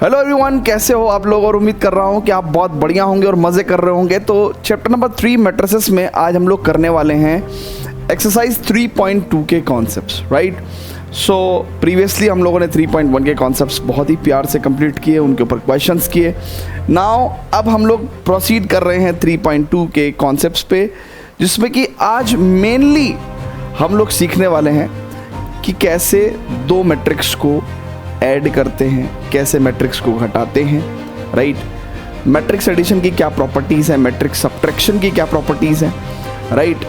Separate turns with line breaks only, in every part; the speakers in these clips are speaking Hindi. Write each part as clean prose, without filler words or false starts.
हेलो एवरीवन, कैसे हो आप लोग। और उम्मीद कर रहा हूँ कि आप बहुत बढ़िया होंगे और मज़े कर रहे होंगे। तो चैप्टर नंबर 3 मैट्रिसेस में आज हम लोग करने वाले हैं एक्सरसाइज 3.2 के कॉन्सेप्ट्स, राइट। सो प्रीवियसली हम लोगों ने 3.1 के कॉन्सेप्ट्स बहुत ही प्यार से कंप्लीट किए, उनके ऊपर क्वेश्चंस किए। नाउ अब हम लोग प्रोसीड कर रहे हैं 3.2 के कॉन्सेप्ट्स पे, जिसमें कि आज मेनली हम लोग सीखने वाले हैं कि कैसे दो मैट्रिक्स को ऐड करते हैं, कैसे मैट्रिक्स को घटाते हैं, राइट। मैट्रिक्स एडिशन की क्या प्रॉपर्टीज़ हैं, मैट्रिक्स सब्ट्रैक्शन की क्या प्रॉपर्टीज़ हैं, right.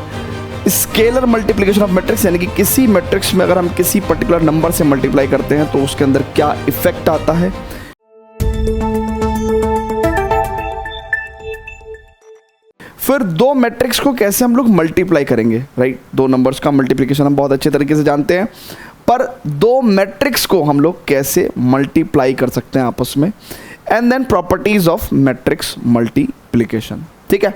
Scalar multiplication of matrix, यानी कि किसी मैट्रिक्स में अगर हम किसी पर्टिकुलर नंबर से मल्टीप्लाई करते हैं तो उसके अंदर क्या इफेक्ट आता है। फिर दो मैट्रिक्स को कैसे हम लोग मल्टीप्लाई करेंगे, राइट। दो नंबर्स का मल्टीप्लिकेशन हम बहुत अच्छे तरीके से जानते हैं, पर दो मैट्रिक्स को हम लोग कैसे मल्टीप्लाई कर सकते हैं आपस में। And then properties of matrix multiplication, ठीक है।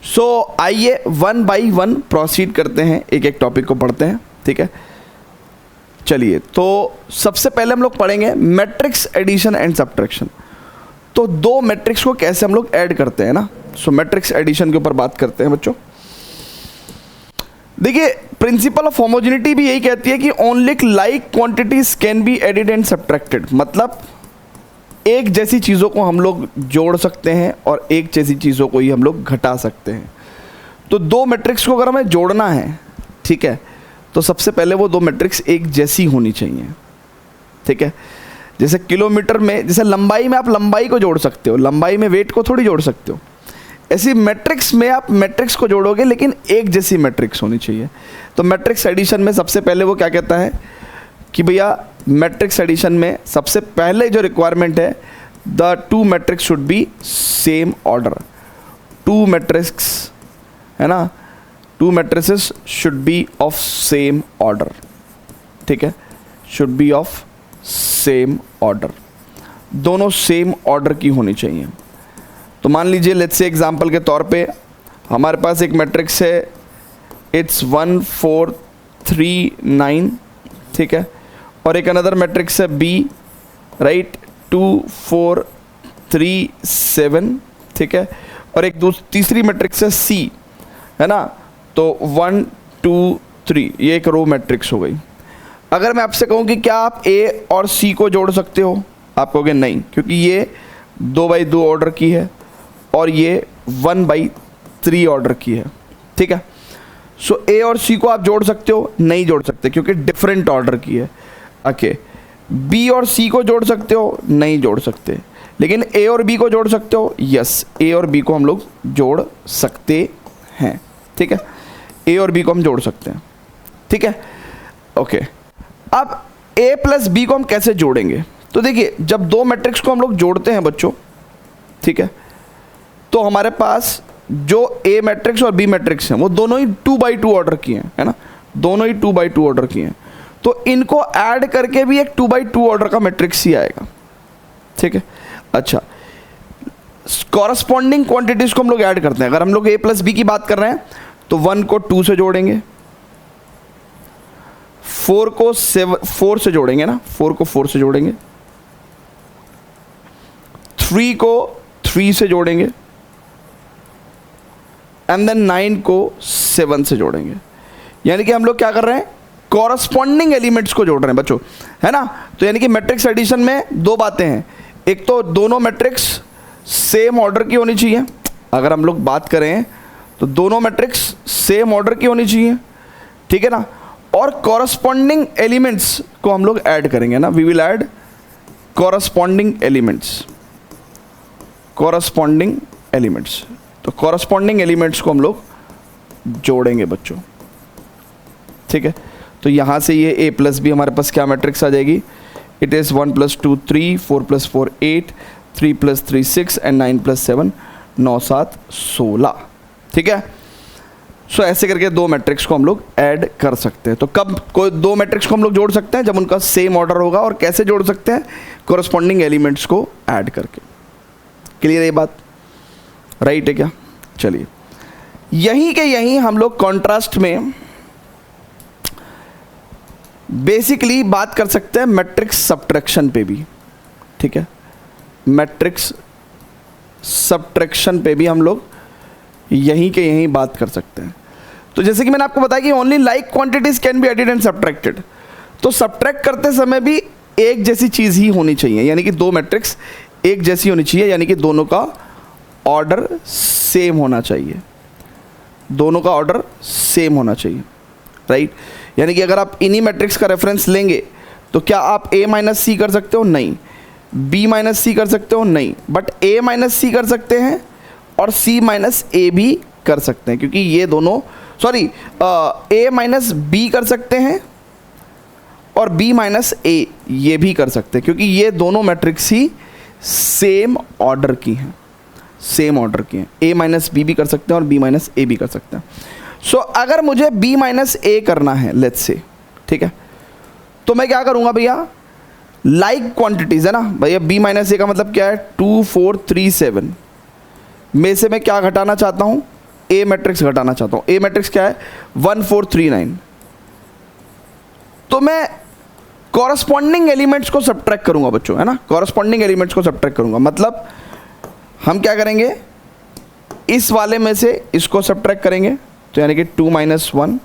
सो आइए वन बाय वन प्रोसीड करते हैं, एक एक टॉपिक को पढ़ते हैं, ठीक है। चलिए, तो सबसे पहले हम लोग पढ़ेंगे मैट्रिक्स एडिशन एंड सब्ट्रैक्शन। तो दो मैट्रिक्स को कैसे हम लोग ऐड करते हैं ना। सो मैट्रिक्स एडिशन के ऊपर बात करते हैं बच्चों। देखिए, प्रिंसिपल ऑफ होमोजेनिटी भी यही कहती है कि only like quantities can be added and subtracted. मतलब एक जैसी चीज़ों को हम लोग जोड़ सकते हैं और एक जैसी चीज़ों को ही हम लोग घटा सकते हैं। तो दो मैट्रिक्स को अगर हमें जोड़ना है, ठीक है, तो सबसे पहले वो दो मैट्रिक्स एक जैसी होनी चाहिए, ठीक है। जैसे किलोमीटर में, जैसे लंबाई में आप लंबाई को जोड़ सकते हो, लंबाई में वेट को थोड़ी जोड़ सकते हो। ऐसी मैट्रिक्स में आप मैट्रिक्स को जोड़ोगे, लेकिन एक जैसी मैट्रिक्स होनी चाहिए। तो मैट्रिक्स एडिशन में सबसे पहले वो क्या कहता है कि भैया मैट्रिक्स एडिशन में सबसे पहले जो रिक्वायरमेंट है, the two matrix should be same order. Two matrix है ना, two matrices should be of same order, ठीक है, should be of same order. दोनों सेम ऑर्डर की होनी चाहिए। तो मान लीजिए, लेट्स से एग्जांपल के तौर पे हमारे पास एक मैट्रिक्स है, इट्स 1 4 3 9, ठीक है, और एक अनदर मैट्रिक्स है बी, राइट, 2 4 3 7, ठीक है, और एक तीसरी मैट्रिक्स है सी, है ना। तो 1 2 3, ये एक रो मैट्रिक्स हो गई। अगर मैं आपसे कहूँ कि क्या आप ए और सी को जोड़ सकते हो, आप कहोगे नहीं, क्योंकि ये 2/2 ऑर्डर की है और ये 1/3 ऑर्डर की है, ठीक है। सो ए और सी को आप जोड़ सकते हो, नहीं जोड़ सकते क्योंकि डिफरेंट ऑर्डर की है। ओके, बी और सी को जोड़ सकते हो, नहीं जोड़ सकते। लेकिन ए और बी को जोड़ सकते हो, यस, ए और बी को हम लोग जोड़ सकते हैं, ठीक है। ए और बी को हम जोड़ सकते हैं, ठीक है। ओके, अब ए प्लस बी को हम कैसे जोड़ेंगे। तो देखिए, जब दो मैट्रिक्स को हम लोग जोड़ते हैं बच्चों, ठीक है, तो हमारे पास जो ए मैट्रिक्स और बी मैट्रिक्स हैं वो दोनों ही 2/2 ऑर्डर की हैं, है ना, दोनों ही 2/2 ऑर्डर की हैं। तो इनको ऐड करके भी एक 2/2 ऑर्डर का मैट्रिक्स ही आएगा, ठीक है। अच्छा, कॉरस्पॉन्डिंग क्वांटिटीज को हम लोग ऐड करते हैं। अगर हम लोग ए प्लस बी की बात कर रहे हैं तो 1 को 2 से जोड़ेंगे, 4 को 4 से जोड़ेंगे ना, 4 को 4 से जोड़ेंगे, 3 को 3 से जोड़ेंगे, एंड देन 9 को 7 से जोड़ेंगे। यानी कि हम लोग क्या कर रहे हैं, कॉरस्पॉन्डिंग एलिमेंट्स को जोड़ रहे हैं बच्चों, है ना। तो यानी कि मैट्रिक्स एडिशन में दो बातें हैं, एक तो दोनों मैट्रिक्स सेम ऑर्डर की होनी चाहिए। अगर हम लोग बात करें तो दोनों मैट्रिक्स सेम ऑर्डर की होनी चाहिए, ठीक है ना। और कॉरस्पॉन्डिंग एलिमेंट्स को हम लोग ऐड करेंगे ना, we will add corresponding elements, corresponding elements. तो कॉरस्पॉन्डिंग एलिमेंट्स को हम लोग जोड़ेंगे बच्चों, ठीक है। तो यहाँ से ये ए प्लस बी हमारे पास क्या मैट्रिक्स आ जाएगी, इट इज़ 1 + 2 3, 4 + 4 8, 3 + 3 6 एंड 9 + 7 9 7 16, ठीक है। सो ऐसे करके दो मैट्रिक्स को हम लोग ऐड कर सकते हैं। तो कब कोई दो मैट्रिक्स को हम लोग जोड़ सकते हैं, जब उनका सेम ऑर्डर होगा। और कैसे जोड़ सकते हैं, कॉरस्पॉन्डिंग एलिमेंट्स को ऐड करके। क्लियर है ये बात, राइट है क्या। चलिए, यहीं के यहीं हम लोग कॉन्ट्रास्ट में बेसिकली बात कर सकते हैं मैट्रिक्स सब्ट्रैक्शन पे भी, ठीक है, मैट्रिक्स सब्ट्रैक्शन पे भी हम लोग यहीं के यहीं बात कर सकते हैं। तो जैसे कि मैंने आपको बताया कि only like quantities can be added and subtracted, तो सब्ट्रैक्ट करते समय भी एक जैसी चीज़ ही होनी चाहिए, यानी कि दो मैट्रिक्स एक जैसी होनी चाहिए, यानी कि दोनों का ऑर्डर सेम होना चाहिए, दोनों का ऑर्डर सेम होना चाहिए, राइट। यानी कि अगर आप इन्हीं मैट्रिक्स का रेफरेंस लेंगे तो क्या आप a माइनस सी कर सकते हो? नहीं। b माइनस सी कर सकते हो? नहीं। बट a माइनस सी कर सकते हैं और c माइनस ए भी कर सकते हैं, क्योंकि ये दोनों a माइनस बी कर सकते हैं और b माइनस ए ये भी कर सकते हैं, क्योंकि ये दोनों मैट्रिक्स ही सेम ऑर्डर की हैं, सेम ऑर्डर की हैं। a माइनस बी भी कर सकते हैं और b माइनस ए भी कर सकते हैं। सो अगर मुझे b माइनस ए करना है लेट्स से, ठीक है, तो मैं क्या करूँगा भैया, लाइक क्वांटिटीज़ है ना भैया, b माइनस ए का मतलब क्या है, 2 4 3 7 में से मैं क्या घटाना चाहता हूँ, a मैट्रिक्स घटाना चाहता हूँ। a मैट्रिक्स क्या है, 1 4 3 9। तो मैं कॉरस्पॉन्डिंग एलिमेंट्स को सब्ट्रैक्ट करूंगा बच्चों, है ना, कॉरस्पॉन्डिंग एलिमेंट्स को सब्ट्रैक्ट करूंगा। मतलब हम क्या करेंगे, इस वाले में से इसको सब्ट्रैक्ट करेंगे, तो यानी कि 2 माइनस 1,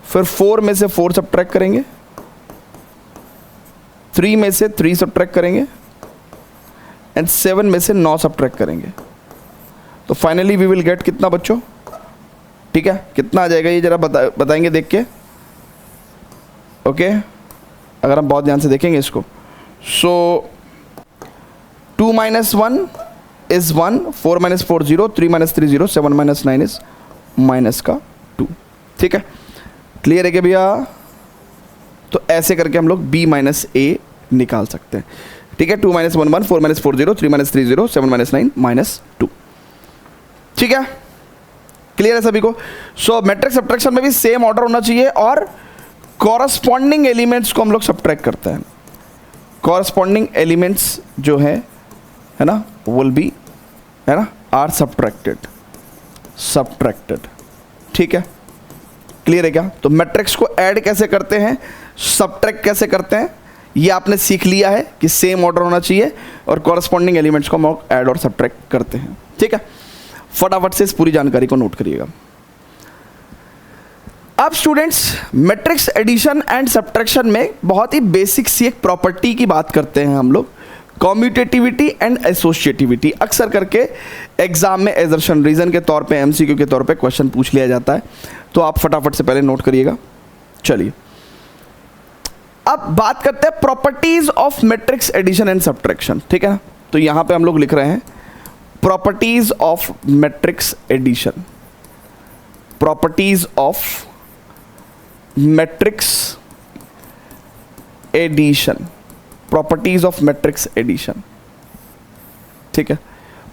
फिर 4 में से 4 सब्ट्रैक्ट करेंगे, 3 में से 3 सब्ट्रैक्ट करेंगे एंड 7 में से 9 सब्ट्रैक्ट करेंगे। तो फाइनली वी विल गेट कितना बच्चों, ठीक है, कितना आ जाएगा ये जरा बताएंगे देख के, ओके अगर हम बहुत ध्यान से देखेंगे इसको। सो 2 minus 1 is 1, 4 minus 4 0, 3 minus 3 0, 7 minus 9 is minus का 2, ठीक है, क्लियर है क्या भैया। तो ऐसे करके हम लोग b माइनस ए निकाल सकते हैं, ठीक है। 2 minus 1 1, 4 minus 4 0, 3 minus 3 0, 7 minus 9 minus 2, ठीक है, क्लियर है सभी को। सो मैट्रिक्स सब्ट्रैक्शन में भी सेम ऑर्डर होना चाहिए और कॉरस्पॉन्डिंग एलिमेंट्स को हम लोग सब्ट्रैक्ट करते हैं। कॉरस्पॉन्डिंग एलिमेंट्स जो है ना, विल बी, है ना, आर सब्ट्रैक्टेड, ठीक है, क्लियर है क्या। तो मैट्रिक्स को ऐड कैसे करते हैं, सब्ट्रैक्ट कैसे करते हैं, ये आपने सीख लिया है कि सेम ऑर्डर होना चाहिए और कॉरस्पॉन्डिंग एलिमेंट्स को हम ऐड और सब्ट्रैक्ट करते हैं, ठीक है। फटाफट से इस पूरी जानकारी को नोट करिएगा। अब students matrix addition and subtraction में बहुत ही बेसिक सी एक प्रॉपर्टी की बात करते हैं हम लोग, कॉम्यूटेटिविटी एंड एसोसिएटिविटी। अक्सर करके एग्जाम में एजर्शन रीजन के तौर पे, एमसीक्यू के तौर पे क्वेश्चन पूछ लिया जाता है, तो आप फटाफट से पहले नोट करिएगा। चलिए अब बात करते हैं properties of matrix addition and subtraction, ठीक है ना। तो यहां पे हम लोग लिख रहे हैं properties of matrix addition, properties of matrix addition, properties of matrix addition, ठीक है,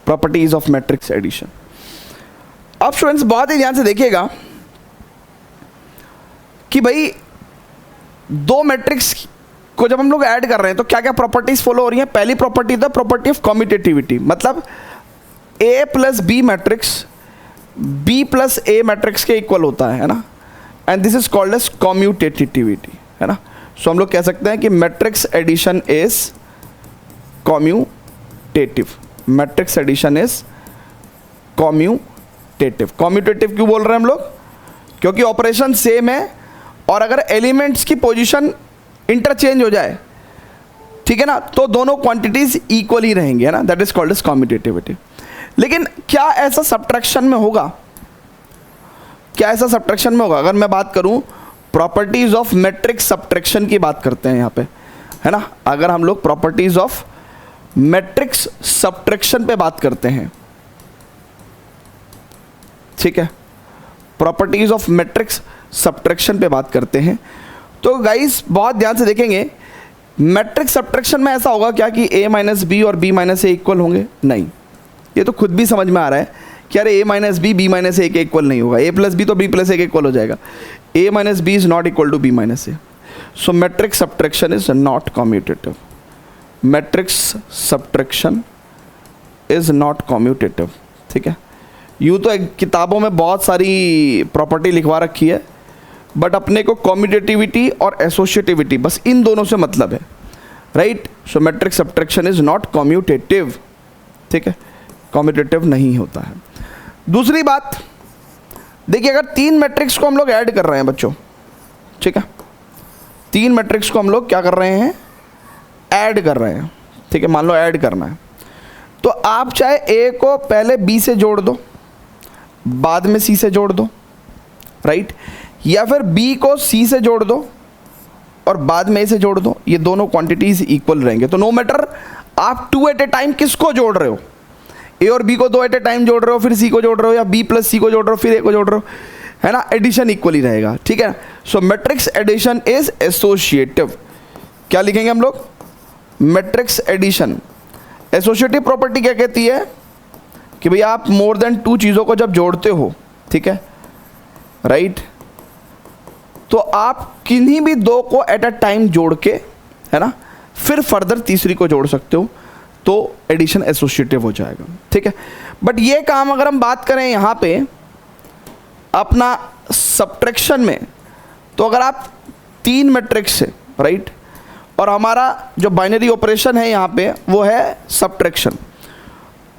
प्रॉपर्टीज ऑफ मैट्रिक्स एडिशन। अब स्टूडेंट्स बहुत ही ध्यान से देखिएगा कि भाई दो मैट्रिक्स को जब हम लोग ऐड कर रहे हैं तो क्या क्या प्रॉपर्टीज फॉलो हो रही हैं। पहली property the property of commutativity, मतलब a plus B matrix b plus A matrix के इक्वल होता है ना, and this is called as commutativity, है ना। सो हम लोग कह सकते हैं कि matrix addition is commutative, matrix addition is commutative. Commutative क्यों बोल रहे हैं हम लोग, क्योंकि ऑपरेशन सेम है और अगर एलिमेंट्स की पोजीशन इंटरचेंज हो जाए, ठीक है ना, तो दोनों क्वांटिटीज इक्वल ही रहेंगे, है ना, that is called as commutativity. लेकिन क्या ऐसा सब्ट्रैक्शन में होगा, क्या ऐसा सब्ट्रैक्शन में होगा। अगर मैं बात करूं प्रॉपर्टीज ऑफ मैट्रिक्स सब्ट्रैक्शन की बात करते हैं यहाँ पे, है ना, अगर हम लोग प्रॉपर्टीज ऑफ मैट्रिक्स सब्ट्रैक्शन पे बात करते हैं, ठीक है, प्रॉपर्टीज ऑफ मैट्रिक्स सब्ट्रैक्शन पे बात करते हैं, तो गाइस बहुत ध्यान से देखेंगे मैट्रिक्स सब्ट्रैक्शन में ऐसा होगा क्या कि a माइनस बी और b माइनस ए इक्वल होंगे, नहीं। ये तो खुद भी समझ में आ रहा है कि अरे a minus B b minus A के इक्वल नहीं होगा, a प्लस बी तो b प्लस ए के इक्वल हो जाएगा, a minus B is not equal to b minus A. So matrix subtraction is not commutative, matrix subtraction is not commutative, ठीक है। यूँ तो किताबों में बहुत सारी प्रॉपर्टी लिखवा रखी है, बट अपने को कम्यूटेटिविटी और एसोसिएटिविटी बस इन दोनों से मतलब है, right. So matrix subtraction is not commutative, ठीक है, कम्यूटेटिव नहीं होता है। दूसरी बात देखिए, अगर 3 मैट्रिक्स को हम लोग ऐड कर रहे हैं बच्चों, ठीक है, 3 मैट्रिक्स को हम लोग क्या कर रहे हैं, ऐड कर रहे हैं, ठीक है, मान लो ऐड करना है, तो आप चाहे ए को पहले बी से जोड़ दो, बाद में सी से जोड़ दो, राइट, या फिर बी को सी से जोड़ दो और बाद में ए से जोड़ दो, ये दोनों क्वांटिटीज इक्वल रहेंगे। तो नो मैटर आप 2 एट ए टाइम किसको जोड़ रहे हो, ए और बी को 2 एट ए टाइम जोड़ रहे हो, फिर सी को जोड़ रहे हो, या बी प्लस सी को जोड़ रहे हो, फिर ए को जोड़ रहे हो, है ना, एडिशन इक्वली रहेगा, ठीक है। So matrix addition is associative. क्या लिखेंगे हम लोग, मैट्रिक्स एडिशन। एसोसिएटिव प्रॉपर्टी क्या कहती है कि भाई आप मोर देन 2 चीज़ों को जब जोड़ते हो, ठीक है, राइट, तो आप किन्हीं भी 2 को एट अ टाइम जोड़ के, है ना, फिर फर्दर तीसरी को जोड़ सकते हो, तो एडिशन एसोसिएटिव हो जाएगा, ठीक है। बट ये काम अगर हम बात करें यहाँ पे अपना सब्ट्रैक्शन में, तो अगर आप 3 मैट्रिक्स से, राइट, और हमारा जो बाइनरी ऑपरेशन है यहाँ पे वो है सब्ट्रैक्शन,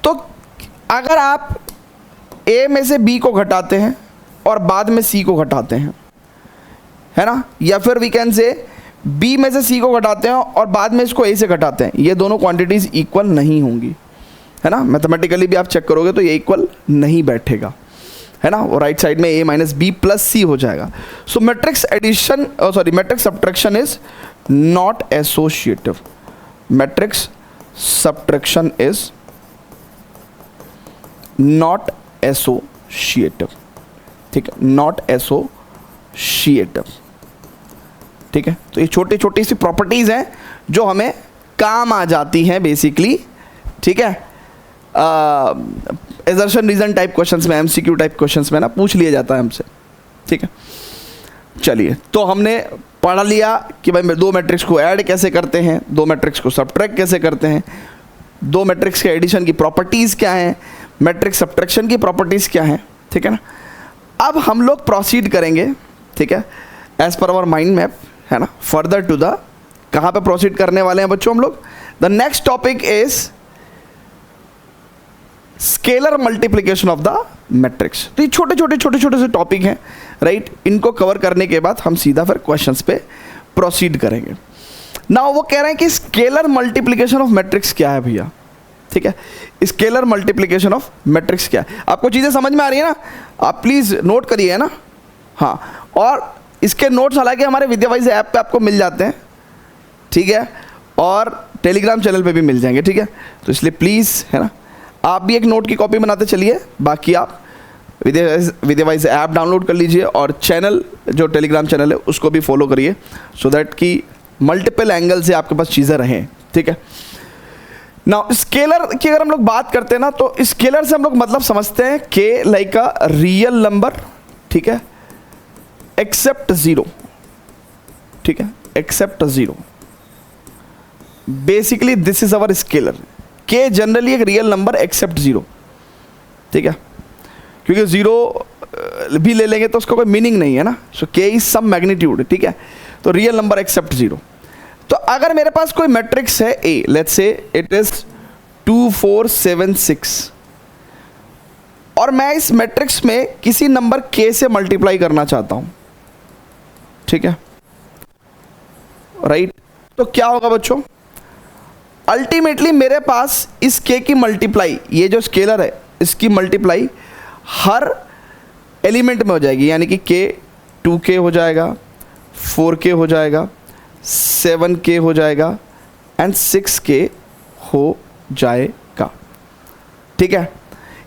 तो अगर आप ए में से बी को घटाते हैं और बाद में सी को घटाते हैं, है ना, या फिर वी कैन से बी में से सी को घटाते हैं और बाद में इसको ए से घटाते हैं, ये दोनों क्वांटिटीज इक्वल नहीं होंगी, है ना, मैथमेटिकली भी आप चेक करोगे तो ये इक्वल नहीं बैठेगा, है ना, वो राइट साइड में A minus B plus C हो जाएगा। So matrix addition, sorry, matrix subtraction is not associative, matrix subtraction is not associative, ठीक है, नॉट एसोसिएटिव, ठीक है। तो ये छोटी छोटी सी प्रॉपर्टीज हैं जो हमें काम आ जाती हैं बेसिकली, ठीक है, एजर्शन रीजन टाइप क्वेश्चंस में, एमसीक्यू टाइप क्वेश्चंस में ना पूछ लिया जाता है हमसे, ठीक है। चलिए, तो हमने पढ़ लिया कि भाई 2 मैट्रिक्स को ऐड कैसे करते हैं, 2 मैट्रिक्स को सब्ट्रैक्ट कैसे करते हैं, 2 मैट्रिक्स के एडिशन की प्रॉपर्टीज़ क्या हैं, मैट्रिक्स सब्ट्रैक्शन की प्रॉपर्टीज़ क्या हैं, ठीक है ना। अब हम लोग प्रोसीड करेंगे, ठीक है, as per hour mind map, है ना, फर्दर टू द, कहाँ पे प्रोसीड करने वाले हैं बच्चों हम लोग, the next topic is scalar multiplication of the matrix. तो ये छोटे छोटे से टॉपिक हैं, राइट, इनको कवर करने के बाद हम सीधा फिर क्वेश्चंस पे प्रोसीड करेंगे। नाउ वो कह रहे हैं कि स्केलर मल्टीप्लिकेशन ऑफ मैट्रिक्स क्या है भैया, ठीक है, स्केलर मल्टीप्लिकेशन ऑफ मैट्रिक्स क्या है, आपको चीज़ें समझ में आ रही है ना, आप प्लीज़ नोट करिए, है ना, हाँ, और इसके नोट्स हालांकि हमारे विद्यावाइज ऐप पे आपको मिल जाते हैं, ठीक है, और टेलीग्राम चैनल पे भी मिल जाएंगे, ठीक है, तो इसलिए प्लीज़, है ना, आप भी एक नोट की कॉपी बनाते चलिए, बाकी आप विद्यावाइज ऐप डाउनलोड कर लीजिए और चैनल, जो टेलीग्राम चैनल है उसको भी फॉलो करिए, सो दैट कि मल्टीपल एंगल से आपके पास चीज़ें रहें, ठीक है। नाउ स्केलर की अगर हम लोग बात करते हैं ना, तो स्केलर से हम लोग मतलब समझते हैं के लाइक अ रियल नंबर, ठीक है, एक्सेप्ट 0, ठीक है, except 0, basically this is our scalar. के जनरली एक रियल नंबर एक्सेप्ट 0, ठीक है, क्योंकि 0 भी ले लेंगे तो उसका कोई मीनिंग नहीं है ना, सो के इज सम मैग्नीट्यूड, ठीक है, तो रियल नंबर एक्सेप्ट 0। तो अगर मेरे पास कोई मैट्रिक्स है ए, लेट्स से इट इज 2 4 7 6, और मैं इस मैट्रिक्स में किसी नंबर के से मल्टीप्लाई करना चाहता हूं, ठीक है, राइट, तो क्या होगा बच्चों, अल्टीमेटली मेरे पास इस के की मल्टीप्लाई, ये जो स्केलर है इसकी मल्टीप्लाई हर एलिमेंट में हो जाएगी, यानी कि के 2k हो जाएगा, 4k हो जाएगा, 7k हो जाएगा एंड 6k हो जाएगा, ठीक है।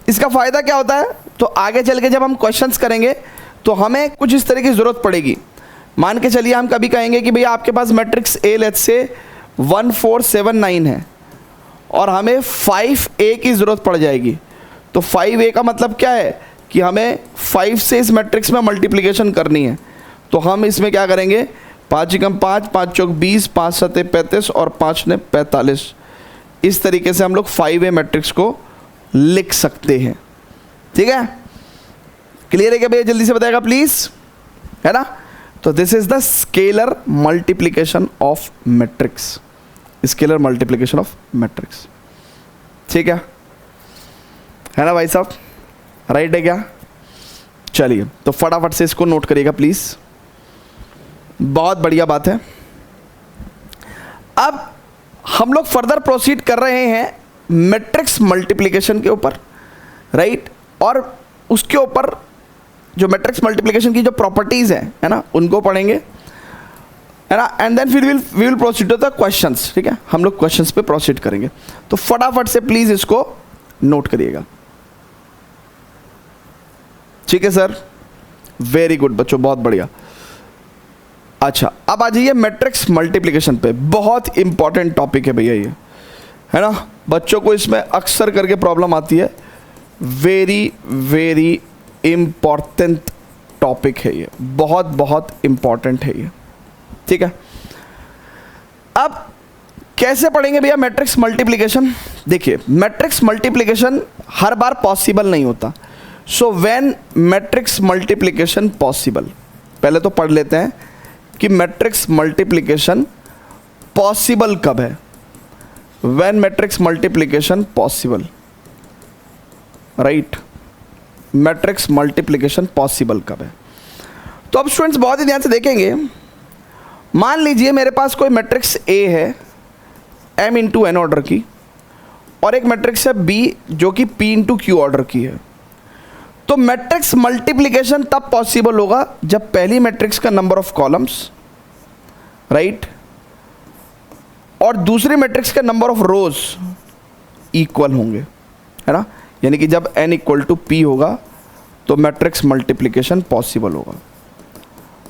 इसका फ़ायदा क्या होता है, तो आगे चल के जब हम क्वेश्चंस करेंगे तो हमें कुछ इस तरह की ज़रूरत पड़ेगी। मान के चलिए हम कभी कहेंगे कि भैया आपके पास मैट्रिक्स ए लेट्स से 1 4 7 9 है और हमें 5a की ज़रूरत पड़ जाएगी, तो 5a का मतलब क्या है कि हमें 5 से इस मैट्रिक्स में मल्टीप्लिकेशन करनी है, तो हम इसमें क्या करेंगे, 5 एकम 5, 5 चौक 20, 5 सते 35 और 5 ने 45, इस तरीके से हम लोग 5a मैट्रिक्स को लिख सकते हैं, ठीक है। क्लियर है क्या भैया, जल्दी से बताएगा प्लीज़, है ना। तो this is the scalar multiplication of matrix, scalar multiplication of matrix. ठीक है ना भाई साहब, राइट है क्या? चलिए तो फटाफट से इसको नोट करिएगा प्लीज, बहुत बढ़िया बात है। अब हम लोग फर्दर प्रोसीड कर रहे हैं मैट्रिक्स मल्टीप्लिकेशन के ऊपर, राइट, और उसके ऊपर जो मैट्रिक्स मल्टीप्लिकेशन की जो प्रॉपर्टीज है ना, उनको पढ़ेंगे, है ना, एंड देन फिर we will proceed to the questions. ठीक है, हम लोग क्वेश्चंस पे प्रोसीड करेंगे, तो फटाफट से प्लीज इसको नोट करिएगा। ठीक है सर, वेरी गुड बच्चों, बहुत बढ़िया। अच्छा, अब आ जाइए मैट्रिक्स मल्टीप्लिकेशन पे, बहुत इंपॉर्टेंट टॉपिक है भैया ये, है ना, बच्चों को इसमें अक्सर करके प्रॉब्लम आती है, वेरी वेरी इंपॉर्टेंट टॉपिक है ये, बहुत बहुत इंपॉर्टेंट है ये। ठीक है, अब कैसे पढ़ेंगे भैया मैट्रिक्स मल्टीप्लिकेशन? देखिए, मैट्रिक्स मल्टीप्लिकेशन हर बार पॉसिबल नहीं होता। So when matrix multiplication possible, पहले तो पढ़ लेते हैं कि मैट्रिक्स मल्टीप्लिकेशन पॉसिबल कब है। When matrix multiplication possible, right, matrix multiplication possible कब है? तो अब स्टूडेंट्स बहुत ही ध्यान से देखेंगे, मान लीजिए मेरे पास कोई मैट्रिक्स ए है m इंटू एन ऑर्डर की, और एक मैट्रिक्स है b जो कि p इंटू क्यू ऑर्डर की है। तो मैट्रिक्स मल्टीप्लिकेशन तब पॉसिबल होगा जब पहली मैट्रिक्स का नंबर ऑफ कॉलम्स, राइट, और दूसरी मैट्रिक्स का नंबर ऑफ रोज इक्वल होंगे, है ना, यानी कि जब n इक्वल टू p होगा तो मैट्रिक्स मल्टीप्लिकेशन पॉसिबल होगा,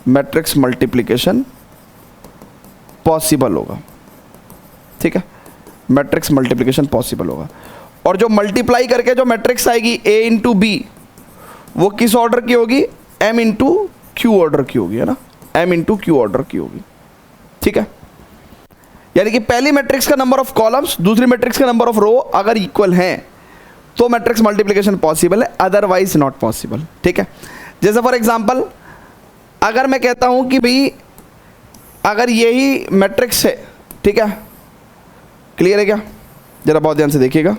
मैट्रिक्स मल्टीप्लिकेशन पॉसिबल होगा। ठीक है, मैट्रिक्स मल्टीप्लिकेशन पॉसिबल होगा। और जो मल्टीप्लाई करके जो मैट्रिक्स आएगी a इंटू बी, वो किस ऑर्डर की होगी? m इंटू क्यू ऑर्डर की होगी, है ना, m इंटू क्यू ऑर्डर की होगी। ठीक है, यानी कि पहली मैट्रिक्स का नंबर ऑफ कॉलम्स, दूसरी मैट्रिक्स का नंबर ऑफ रो अगर इक्वल हैं तो मैट्रिक्स मल्टीप्लिकेशन पॉसिबल है, अदरवाइज नॉट पॉसिबल। ठीक है, जैसे फॉर एग्जांपल अगर मैं कहता हूं कि भाई अगर यही मैट्रिक्स है, ठीक है, क्लियर है क्या? जरा बहुत ध्यान से देखिएगा,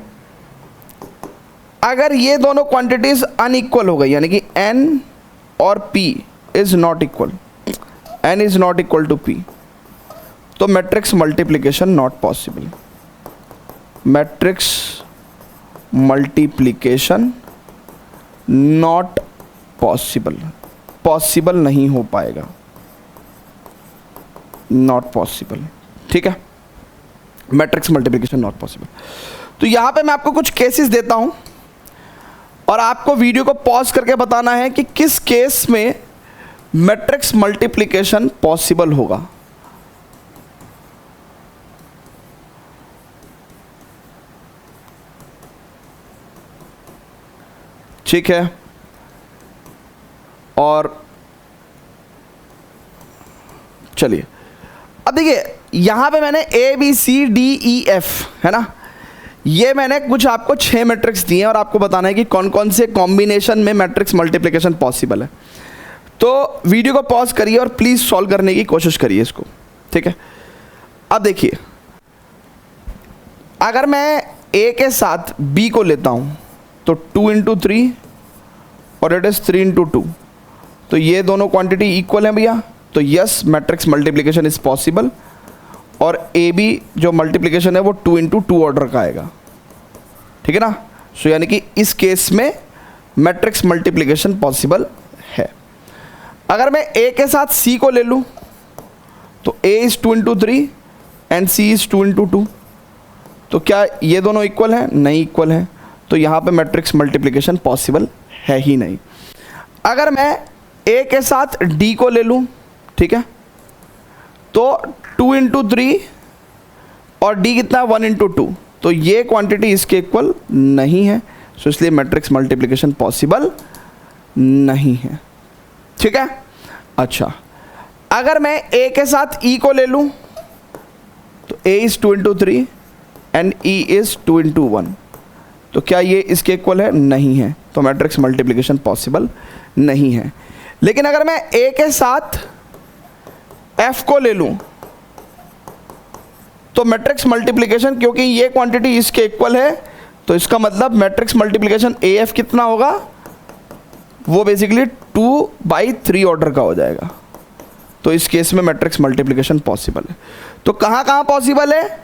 अगर ये दोनों क्वांटिटीज अनइक्वल हो गई, यानी कि n और p is not equal, n is not equal to p, तो matrix multiplication not possible, matrix multiplication not possible, possible नहीं हो पाएगा, नॉट पॉसिबल। ठीक है, मैट्रिक्स मल्टीप्लिकेशन नॉट पॉसिबल। तो यहां पे मैं आपको कुछ केसेस देता हूं और आपको वीडियो को पॉज करके बताना है कि किस केस में मैट्रिक्स मल्टीप्लिकेशन पॉसिबल होगा। ठीक है, और चलिए अब देखिए, यहां पे मैंने A B C D E F, है ना, ये मैंने कुछ आपको 6 मैट्रिक्स दिए हैं और आपको बताना है कि कौन कौन से कॉम्बिनेशन में मैट्रिक्स मल्टीप्लिकेशन पॉसिबल है। तो वीडियो को पॉज करिए और प्लीज सॉल्व करने की कोशिश करिए इसको। ठीक है, अब देखिए, अगर मैं ए के साथ बी को लेता हूं तो 2 इंटू 3 और इट इज 3 इंटू 2, तो ये दोनों क्वांटिटी इक्वल है भैया, तो yes matrix multiplication is possible. और ए बी जो मल्टीप्लिकेशन है वो 2 इंटू 2 ऑर्डर का आएगा। ठीक है ना, सो यानी कि इस केस में मैट्रिक्स मल्टीप्लिकेशन पॉसिबल है। अगर मैं ए के साथ सी को ले लूं तो A is 2 into 3 and C is 2 into 2, तो क्या ये दोनों इक्वल हैं? नहीं इक्वल हैं, तो यहाँ पे मैट्रिक्स मल्टीप्लिकेशन पॉसिबल है ही नहीं। अगर मैं ए के साथ डी को ले लूं, ठीक है, तो 2 इंटू 3 और डी कितना है? 1 इंटू 2, तो ये क्वांटिटी इसके इक्वल नहीं है, सो इसलिए मैट्रिक्स मल्टीप्लिकेशन पॉसिबल नहीं है। ठीक है, अच्छा, अगर मैं ए के साथ ई को ले लूं तो A is 2 into 3 and E is 2 into 1, तो क्या ये इसके इक्वल है? नहीं है, तो मैट्रिक्स मल्टीप्लिकेशन पॉसिबल नहीं है। लेकिन अगर मैं ए के साथ एफ को ले लूं तो मैट्रिक्स मल्टीप्लिकेशन, क्योंकि ये क्वांटिटी इसके इक्वल है, तो इसका मतलब मैट्रिक्स मल्टीप्लिकेशन AF कितना होगा, वो बेसिकली 2/3 ऑर्डर का हो जाएगा। तो इस केस में मैट्रिक्स मल्टीप्लिकेशन पॉसिबल है। तो कहाँ कहाँ पॉसिबल है,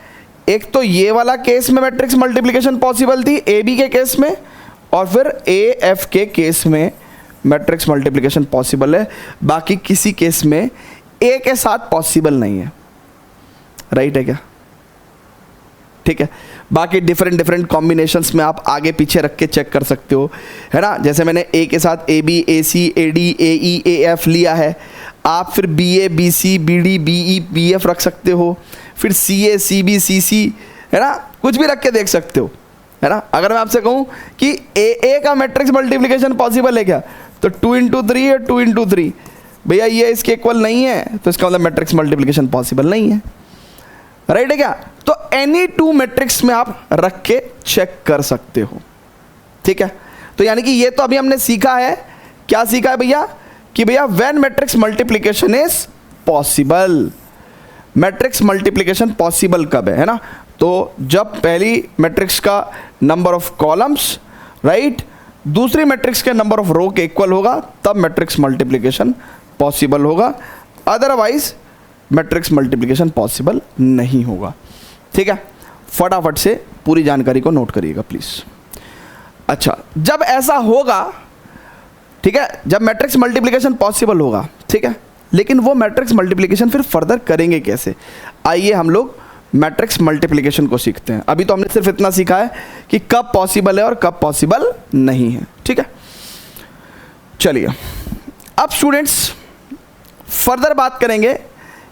एक तो ये वाला केस में मैट्रिक्स मल्टीप्लिकेशन पॉसिबल थी AB के केस में, और फिर AF के केस में मैट्रिक्स मल्टीप्लिकेशन पॉसिबल है। बाकी किसी केस में A के साथ पॉसिबल नहीं है। राइट है क्या? ठीक है। बाकी डिफरेंट कॉम्बिनेशंस में आप आगे पीछे रख के चेक कर सकते हो, है ना। जैसे मैंने A के साथ AB, AC, AD, AE, AF लिया है, आप फिर BA, BC, BD, BE, BF रख सकते हो, फिर CA, CB, CC, है ना, कुछ भी रख के देख सकते हो, है ना। अगर मैं आपसे कहूँ कि AA का मैट्रिक्स मल्टीप्लिकेशन पॉसिबल है क्या, तो 2 × 3 है, 2 × 3, भैया ये इसके इक्वल नहीं है, तो इसका मतलब मैट्रिक्स मल्टीप्लिकेशन पॉसिबल नहीं है। राइट है क्या? तो एनी 2 मैट्रिक्स में आप रख के चेक कर सकते हो। ठीक है। तो यानी कि ये तो अभी हमने सीखा है, क्या सीखा है भैया, कि भैया when matrix multiplication is possible, matrix multiplication possible कब है ना, तो जब पहली मैट्रिक्स का नंबर ऑफ कॉलम्स, राइट, दूसरी मैट्रिक्स के नंबर ऑफ रो के इक्वल होगा, तब मैट्रिक्स मल्टीप्लिकेशन पॉसिबल होगा, अदरवाइज मैट्रिक्स मल्टीप्लिकेशन पॉसिबल नहीं होगा। ठीक है। फटाफट से पूरी जानकारी को नोट करिएगा प्लीज। अच्छा, जब ऐसा होगा, ठीक है, जब मैट्रिक्स मल्टीप्लिकेशन पॉसिबल होगा, ठीक है, लेकिन वो मैट्रिक्स मल्टीप्लिकेशन फिर फर्दर करेंगे कैसे, आइए हम लोग मैट्रिक्स मल्टीप्लिकेशन को सीखते हैं। अभी तो हमने सिर्फ इतना सीखा है कि कब पॉसिबल है और कब पॉसिबल नहीं है। ठीक है, चलिए अब स्टूडेंट्स फर्दर बात करेंगे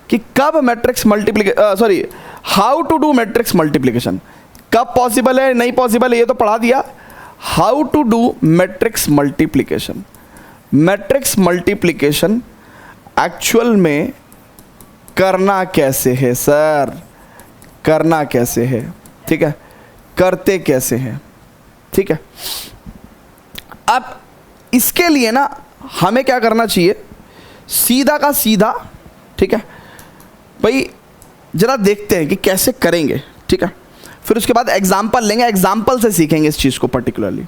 कि कब matrix multiplication, how to do matrix multiplication, कब पॉसिबल है नहीं पॉसिबल है ये तो पढ़ा दिया। How to do matrix multiplication, matrix multiplication actual में करना कैसे है सर, करना कैसे है, ठीक है, करते कैसे हैं, ठीक है। अब इसके लिए ना हमें क्या करना चाहिए, सीधा का सीधा, ठीक है भाई, जरा देखते हैं कि कैसे करेंगे, ठीक है, फिर उसके बाद एग्जाम्पल लेंगे, एग्जाम्पल से सीखेंगे इस चीज़ को particularly.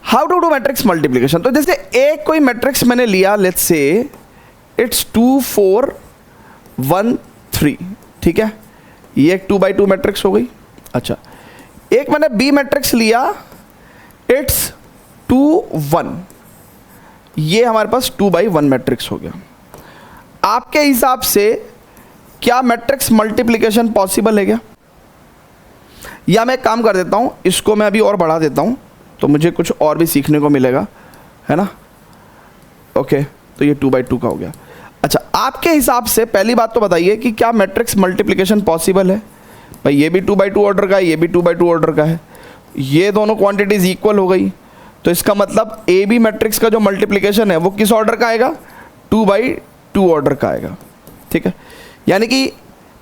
How to do matrix multiplication, तो जैसे एक कोई मैट्रिक्स मैंने लिया, लेट्स से इट्स 2 4 1 3, ठीक है, ये एक 2/2 मैट्रिक्स हो गई। अच्छा, एक मैंने बी मैट्रिक्स लिया, इट्स 2 1, ये हमारे पास 2/1 मैट्रिक्स हो गया। आपके हिसाब से क्या मैट्रिक्स मल्टीप्लिकेशन पॉसिबल है क्या? या मैं काम कर देता हूं, इसको मैं अभी और बढ़ा देता हूं तो मुझे कुछ और भी सीखने को मिलेगा, है ना। ओके, तो ये 2/2 का हो गया। अच्छा, आपके हिसाब से पहली बात तो बताइए कि क्या मैट्रिक्स मल्टीप्लिकेशन पॉसिबल है? भाई ये भी 2/2 ऑर्डर का है, ये भी 2/2 ऑर्डर का है, ये दोनों क्वांटिटीज इक्वल हो गई, तो इसका मतलब ए बी मैट्रिक्स का जो मल्टीप्लिकेशन है वो किस ऑर्डर का आएगा, 2/2 ऑर्डर का आएगा। ठीक है, यानी कि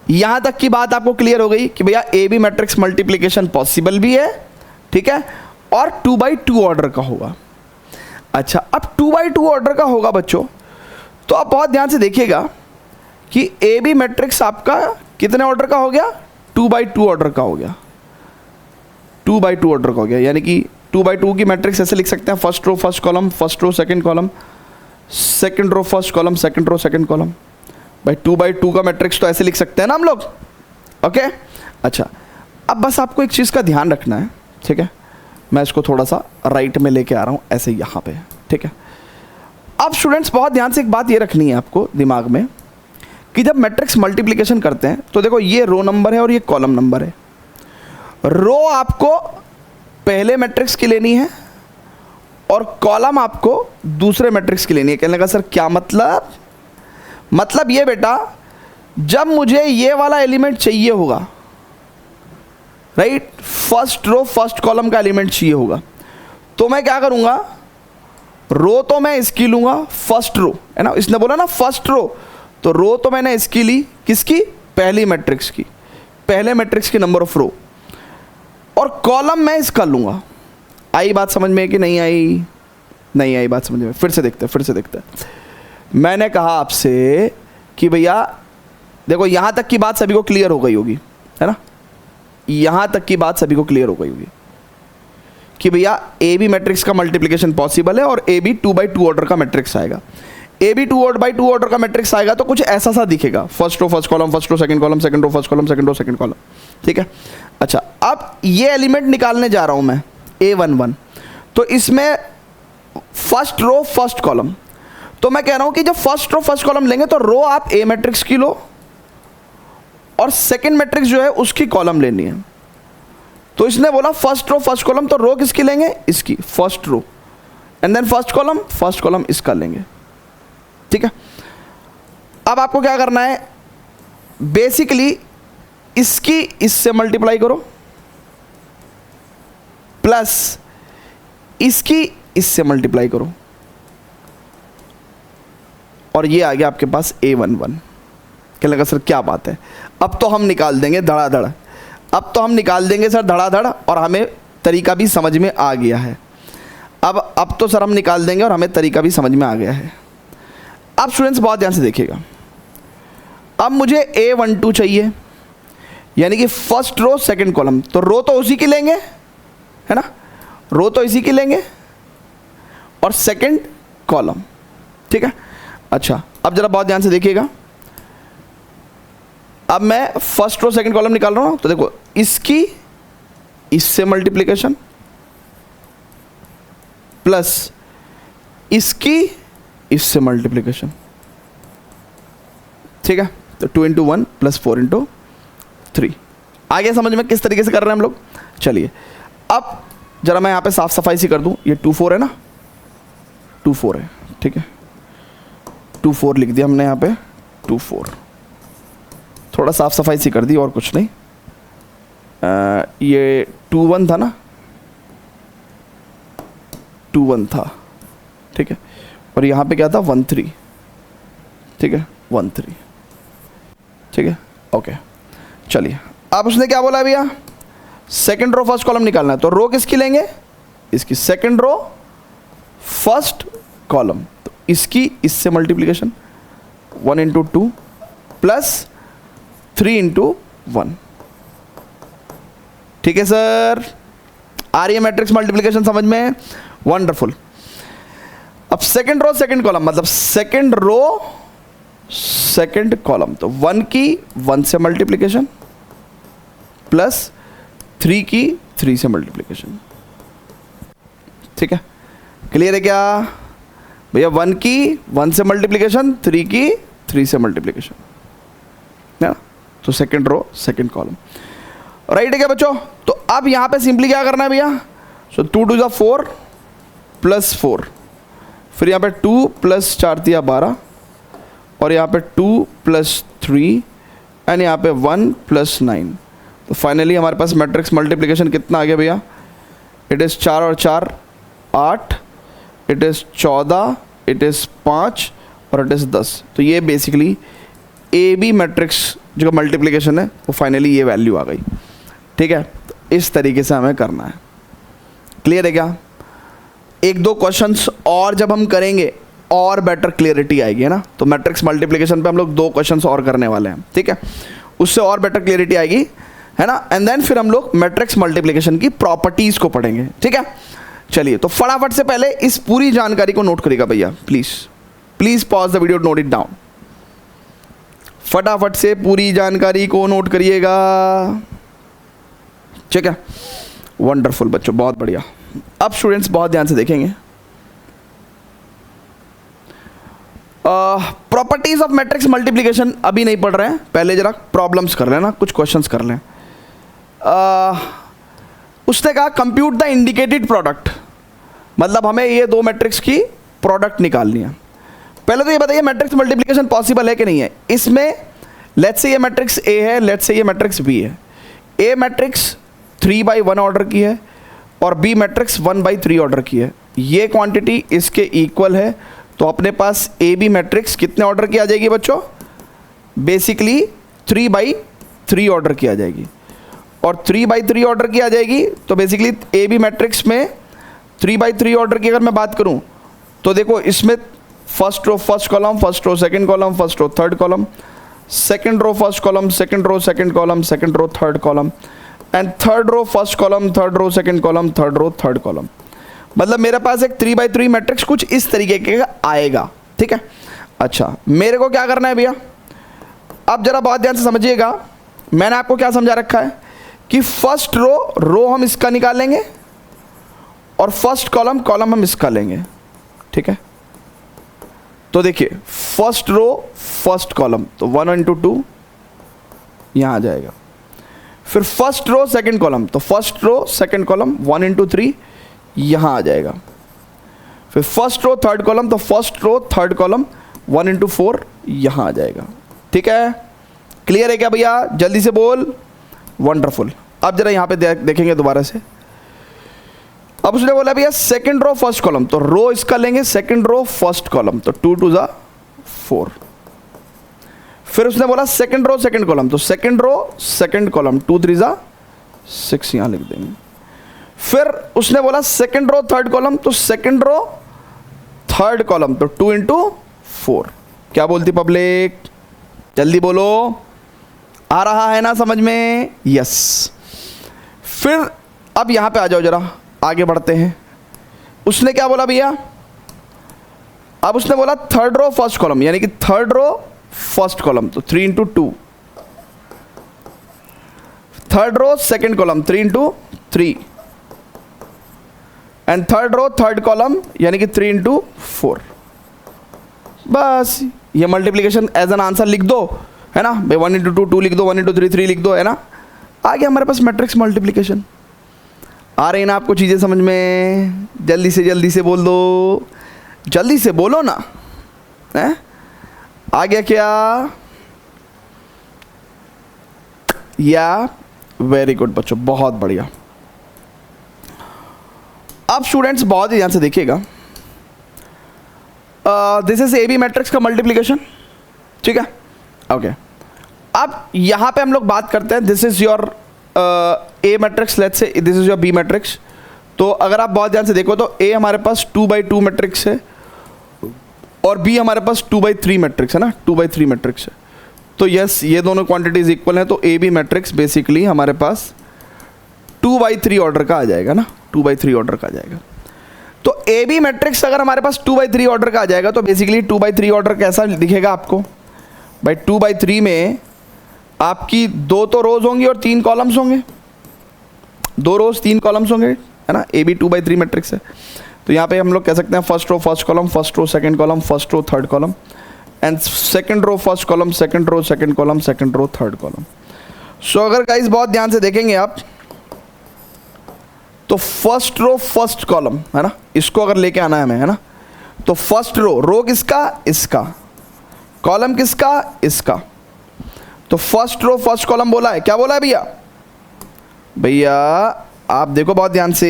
यहां तक की बात आपको क्लियर हो गई कि भैया A B matrix multiplication possible भी है, ठीक है, और 2/2 ऑर्डर का होगा। अच्छा, अब 2/2 ऑर्डर का होगा बच्चों, तो आप बहुत ध्यान से देखिएगा कि ए बी मैट्रिक्स आपका कितने ऑर्डर का हो गया, 2/2 ऑर्डर का हो गया, 2/2 ऑर्डर का हो गया। यानी कि 2/2 की मैट्रिक्स ऐसे लिख सकते हैं, first row first column, first row second column, second row first column, second row second column. भाई 2/2 का मैट्रिक्स तो ऐसे लिख सकते हैं ना हम लोग। ओके, अच्छा, अब बस आपको एक चीज़ का ध्यान रखना है, ठीक है, मैं इसको थोड़ा सा राइट में लेके आ रहा हूँ, ऐसे यहाँ पे, ठीक है। अब स्टूडेंट्स बहुत ध्यान से एक बात ये रखनी है आपको दिमाग में कि जब मैट्रिक्स मल्टीप्लिकेशन करते हैं तो देखो ये रो नंबर है और ये कॉलम नंबर है। रो आपको पहले मैट्रिक्स की लेनी है और कॉलम आपको दूसरे मैट्रिक्स की लेनी है। कहने का सर क्या मतलब, मतलब ये बेटा, जब मुझे ये वाला एलिमेंट चाहिए होगा, right, first row first column का एलिमेंट चाहिए होगा, तो मैं क्या करूंगा, रो तो मैं इसकी लूंगा, फर्स्ट रो है ना, इसने बोला ना फर्स्ट रो, तो रो तो मैंने इसकी ली, किसकी, पहली मैट्रिक्स की, पहले मैट्रिक्स की नंबर ऑफ रो, और कॉलम मैं इसका लूंगा। आई बात समझ में कि नहीं आई? नहीं आई बात समझ में? फिर से देखते हैं, फिर से देखते हैं। मैंने कहा आपसे कि भैया देखो यहाँ तक की बात सभी को क्लियर हो गई होगी, है ना, यहाँ तक की बात सभी को क्लियर हो गई होगी कि भैया ए बी मैट्रिक्स का मल्टीप्लिकेशन पॉसिबल है और ए बी 2/2 ऑर्डर का मैट्रिक्स आएगा। ए बी 2/2 ऑर्डर का मैट्रिक्स आएगा तो कुछ ऐसा सा दिखेगा, first row first column, first row second column, second row first column, second row second column, ठीक है। अच्छा, अब ये एलिमेंट निकालने जा रहा हूँ मैं A11, तो इसमें फर्स्ट रो फर्स्ट कॉलम, तो मैं कह रहा हूँ कि जब फर्स्ट रो फर्स्ट कॉलम लेंगे तो रो आप ए मैट्रिक्स की लो और सेकंड मैट्रिक्स जो है उसकी कॉलम लेनी है। तो इसने बोला फर्स्ट रो फर्स्ट कॉलम, तो रो किसकी लेंगे, इसकी, first row, and then first column इसका लेंगे, ठीक है। अब आपको क्या करना है, बेसिकली इसकी इससे मल्टीप्लाई करो प्लस इसकी इससे मल्टीप्लाई करो और ये आ गया आपके पास A11। क्या लगा सर, क्या बात है, अब तो हम निकाल देंगे धड़ाधड़, अब तो हम निकाल देंगे सर धड़ाधड़ और हमें तरीका भी समझ में आ गया है। अब तो सर हम निकाल देंगे और हमें तरीका भी समझ में आ गया है। अब स्टूडेंट्स बहुत ध्यान से देखिएगा, अब मुझे A12 चाहिए, यानी कि फर्स्ट रो सेकंड कॉलम, तो रो तो उसी की लेंगे, है ना, रो तो इसी की लेंगे और सेकंड कॉलम, ठीक है। अच्छा, अब जरा बहुत ध्यान से देखिएगा, अब मैं फर्स्ट रो सेकंड कॉलम निकाल रहा हूं, तो देखो इसकी इससे मल्टीप्लिकेशन प्लस इसकी इससे मल्टीप्लिकेशन, ठीक है। तो 2 × 1 + 4 × 3 आ गया समझ में किस तरीके से कर रहे हैं हम लोग। चलिए अब जरा मैं यहाँ पे साफ सफाई सी कर दूँ, ये 2 4 है ना, 2 4 है, ठीक है, 2 4 लिख दिया हमने यहाँ पे, 2 4 थोड़ा साफ सफाई सी कर दी और कुछ नहीं। ये 2 1 था ना, 2 1 था, ठीक है, और यहाँ पे क्या था 1 3, ठीक है, 1 3, ठीक है, ओके। चलिए अब उसने क्या बोला भैया, सेकंड रो फर्स्ट कॉलम निकालना है, तो रो किसकी लेंगे, इसकी, सेकंड रो फर्स्ट कॉलम, तो इसकी इससे मल्टीप्लिकेशन 1 × 2 + 3 × 1, ठीक है सर, आ रही है मैट्रिक्स मल्टीप्लिकेशन समझ में, वंडरफुल। अब सेकंड रो सेकंड कॉलम, मतलब सेकंड रो सेकंड कॉलम, तो 1 की 1 से मल्टीप्लिकेशन प्लस 3 की 3 से मल्टीप्लिकेशन, ठीक है, क्लियर है क्या भैया, 1 की 1 से मल्टीप्लिकेशन, 3 की 3 से मल्टीप्लिकेशन, है ना, तो second row second column, right है क्या बच्चों। तो अब यहां पे सिंपली क्या करना है भैया, सो 2 2 4 + 4, फिर यहाँ पे 2 + 4 = 12 और यहाँ पे 2 + 3 एंड यहाँ पे 1 + 9, तो फाइनली हमारे पास मैट्रिक्स मल्टीप्लिकेशन कितना आ गया भैया, इट इज़ 4 और 4 8, इट इज़ 14, इट इज़ 5 और इट इज़ 10। तो ये बेसिकली ए बी मैट्रिक्स जो मल्टीप्लिकेशन है वो फाइनली ये वैल्यू आ गई, ठीक है। तो इस तरीके से हमें करना है, क्लियर है क्या। एक दो क्वेश्चंस और जब हम करेंगे और बेटर क्लियरिटी आएगी, है ना, तो मैट्रिक्स मल्टीप्लिकेशन पे हम लोग 2 क्वेश्चंस और करने वाले हैं, ठीक है, उससे और बेटर क्लियरिटी आएगी, है ना, एंड देन फिर हम लोग मैट्रिक्स मल्टीप्लिकेशन की प्रॉपर्टीज को पढ़ेंगे, ठीक है। चलिए तो फटाफट से पहले इस पूरी जानकारी को नोट करिएगा भैया, please pause the video, note it down, फटाफट से पूरी जानकारी को नोट करिएगा, ठीक है, वंडरफुल बच्चों, बहुत बढ़िया। अब स्टूडेंट्स बहुत ध्यान से देखेंगे, प्रॉपर्टीज ऑफ मैट्रिक्स मल्टीप्लिकेशन अभी नहीं पढ़ रहे हैं, पहले जरा प्रॉब्लम्स कर लेना, कुछ क्वेश्चंस कर लें। उसने कहा कंप्यूट द इंडिकेटेड प्रोडक्ट, मतलब हमें ये 2 मैट्रिक्स की प्रोडक्ट निकालनी है। पहले तो ये बताइए मैट्रिक्स मल्टीप्लिकेशन पॉसिबल है कि नहीं है। इसमें लेट्स से ये मैट्रिक्स ए है, लेट्स से ये मैट्रिक्स बी है, ए मैट्रिक्स 3/1 ऑर्डर की है और बी मैट्रिक्स 1/3 ऑर्डर की है, ये क्वांटिटी इसके इक्वल है, तो अपने पास ए बी मैट्रिक्स कितने ऑर्डर की आ जाएगी बच्चों, बेसिकली 3/3 ऑर्डर की आ जाएगी, और 3/3 ऑर्डर की आ जाएगी, तो बेसिकली ए बी मैट्रिक्स में 3/3 ऑर्डर की अगर मैं बात करूं तो देखो इसमें first row first column, first row second column, first row third column, second row first column, second row second column, second row third column, and third row first column, third row second column, third row third column. मतलब मेरे पास एक 3 बाई 3 मैट्रिक्स कुछ इस तरीके का आएगा, ठीक है। अच्छा, मेरे को क्या करना है भैया, अब जरा बहुत ध्यान से समझिएगा। मैंने आपको क्या समझा रखा है कि फर्स्ट रो हम इसका निकालेंगे और फर्स्ट कॉलम हम इसका लेंगे, ठीक है। तो देखिए, फर्स्ट रो फर्स्ट कॉलम, तो 1 इंटू 2 यहाँ आ जाएगा। फिर फर्स्ट रो सेकंड कॉलम, तो first row second column 1 into 3 यहाँ आ जाएगा। फिर फर्स्ट रो थर्ड कॉलम, तो first row third column 1 into 4 यहाँ आ जाएगा, ठीक है। क्लियर है क्या भैया? जल्दी से बोल। वंडरफुल। अब जरा यहाँ पे देखेंगे दोबारा से। अब उसने बोला भैया सेकंड रो फर्स्ट कॉलम, तो रो इसका लेंगे सेकंड रो फर्स्ट कॉलम, तो 2 2 जा 4। फिर उसने बोला सेकंड रो सेकंड कॉलम, तो सेकंड रो सेकंड कॉलम 2 3 जा 6 यहाँ लिख देंगे। फिर उसने बोला सेकंड रो थर्ड कॉलम, तो सेकंड रो थर्ड कॉलम, तो 2 इंटू 4। क्या बोलती पब्लिक? जल्दी बोलो, आ रहा है ना समझ में? यस। फिर अब यहां पे आ जाओ, जरा आगे बढ़ते हैं। उसने क्या बोला भैया? अब उसने बोला थर्ड रो फर्स्ट कॉलम, यानी कि थर्ड रो फर्स्ट कॉलम, तो 3 into 2। Third row second column 3 into 3, and third row third column यानी कि 3 इंटू 4। बस ये मल्टीप्लीकेशन एज एन आंसर लिख दो, है ना भाई। 1 इंटू 2 2 लिख दो, 1 इंटू 3 3 लिख दो, है ना। आ गया हमारे पास मैट्रिक्स मल्टीप्लीकेशन। आ रही ना आपको चीज़ें समझ में? जल्दी से बोल दो, जल्दी से बोलो ना, है? आ गया क्या? या वेरी गुड बच्चों, बहुत बढ़िया। अब स्टूडेंट्स बहुत ही ध्यान से देखिएगा। This is A B matrix का मल्टीप्लीकेशन, ठीक है, ओके। अब यहां पे हम लोग बात करते हैं, this is your A matrix, let's say this is your B matrix. तो अगर आप बहुत ध्यान से देखो तो ए हमारे पास 2 बाई 2 मैट्रिक्स है और बी हमारे पास 2 बाई 3 मैट्रिक्स है ना, 2 बाई 3 मैट्रिक्स है। तो यस, ये दोनों क्वांटिटीज इक्वल हैं, तो ए बी मैट्रिक्स बेसिकली हमारे पास 2 बाई 3 ऑर्डर का आ जाएगा ना, 2 बाई 3 ऑर्डर का आ जाएगा। तो ए बी मैट्रिक्स अगर हमारे पास 2 बाई 3 ऑर्डर का आ जाएगा तो बेसिकली 2 बाई 3 ऑर्डर कैसा दिखेगा आपको भाई? 2 बाई 3 में आपकी 2 तो रोज होंगी और 3 कॉलम्स होंगे, 2 रोज 3 कॉलम्स होंगे, है ना। ए बी 2 बाई 3 मैट्रिक्स है, तो यहाँ पे हम लोग कह सकते हैं first row first column, first row second column, first row third column, and second row first column, second row second column, second row third column. So अगर गाइस बहुत ध्यान से देखेंगे आप तो फर्स्ट रो फर्स्ट कॉलम, है ना, इसको अगर लेके आना है हमें, है ना, तो फर्स्ट रो किसका? इसका। कॉलम किसका? इसका। तो फर्स्ट रो फर्स्ट कॉलम बोला है, क्या बोला है भैया? भैया आप देखो बहुत ध्यान से,